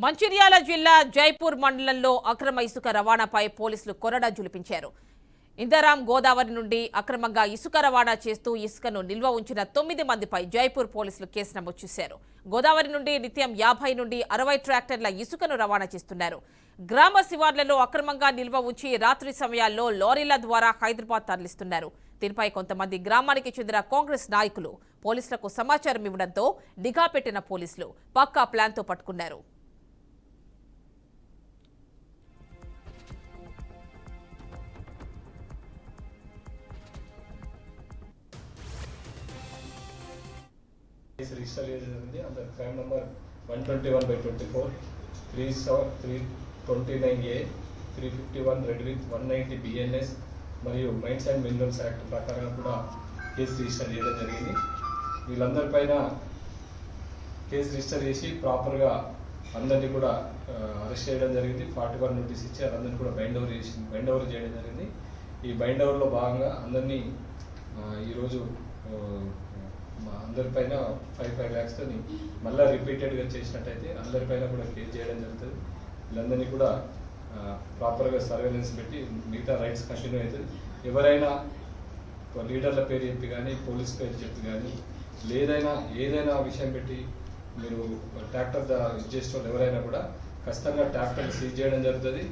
మంచిర్యాల జిల్లా జైపూర్ మండలంలో అక్రమ ఇసుక రవాణాపై పోలీసులు కొరడా జులిపించారు. ఇందరాం గోదావరి నుండి అక్రమంగా ఇసుక రవాణా చేస్తూ ఇసుకను నిల్వ ఉంచిన 9 మందిపై జైపూర్ పోలీసులు కేసు నమోదు చేశారు. గోదావరి నుండి నిత్యం 50 నుండి 60 ట్రాక్టర్ల ఇసుకను రవాణా చేస్తున్నారు. గ్రామ శివార్లలో అక్రమంగా నిల్వ ఉంచి రాత్రి సమయాల్లో లారీల ద్వారా హైదరాబాద్ తరలిస్తున్నారు. దీనిపై కొంతమంది గ్రామానికి చెందిన కాంగ్రెస్ నాయకులు పోలీసులకు సమాచారం ఇవ్వడంతో నిఘా పెట్టిన పోలీసులు పక్కా ప్లాన్తో పట్టుకున్నారు. రిజిస్టర్ చేసింది under crime number 121/24 37329A 351 red with 190 BNS మరియు మైన్స్ అండ్ మినరల్స్ యాక్ట్ ప్రకారం కూడా కేసు రిజిస్టర్ చేయడం జరిగింది. వీళ్ళందరిపైన కేసు రిజిస్టర్ చేసి ప్రాపర్గా అందరినీ కూడా అరెస్ట్ చేయడం జరిగింది. 41 నోటీస్ ఇచ్చి అందరినీ కూడా బైండ్ ఓవర్ చేయడం జరిగింది. ఈ బైండ్ ఓవర్లో భాగంగా అందరినీ ఈరోజు అందరిపైన 5 lakhs మళ్ళీ రిపీటెడ్గా చేసినట్టయితే అందరిపైన కూడా కేసు చేయడం జరుగుతుంది. వీళ్ళందరినీ కూడా ప్రాపర్గా సర్వేలెన్స్ పెట్టి మిగతా రైట్స్ కంటిన్యూ అవుతుంది. ఎవరైనా లీడర్ల పేరు చెప్పి కానీ పోలీస్ పేరు చెప్పి కానీ ఏదైనా విషయం పెట్టి మీరు ట్రాక్టర్ చేసే వాళ్ళు ఎవరైనా కూడా ఖచ్చితంగా ట్రాక్టర్ సీజ్ చేయడం జరుగుతుంది.